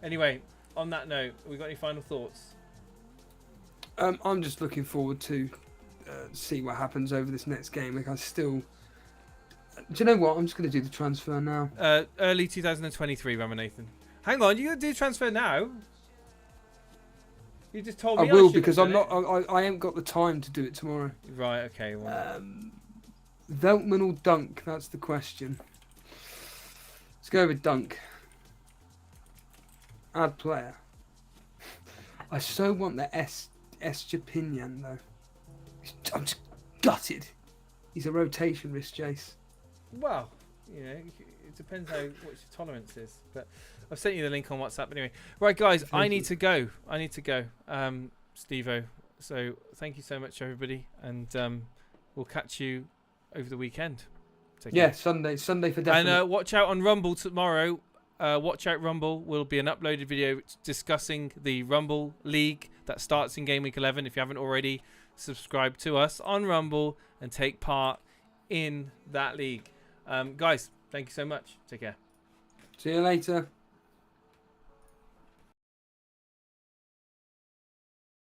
Anyway, on that note, we got any final thoughts? I'm just looking forward to see what happens over this next game. Like, I still. Do you know what? I'm just going to do the transfer now. Early 2023, Ramanathan. Hang on, you going to do transfer now? You just told me I will, should have because done I'm not. I ain't got the time to do it tomorrow. Right. Okay. Well. Veltman or Dunk? That's the question. Let's go with Dunk. Add player. I so want the Estepinian though. I'm just gutted. He's a rotation risk, Jace. Well, it depends what your tolerance is. But I've sent you the link on WhatsApp anyway. Right, guys, I need to go. Steve-O. So thank you so much, everybody, and we'll catch you over the weekend. Take care. Sunday for definite. And watch out on Rumble tomorrow. Watch out Rumble will be an uploaded video discussing the Rumble League that starts in Gameweek 11. If you haven't already, subscribe to us on Rumble and take part in that league. Guys, thank you so much. Take care. See you later.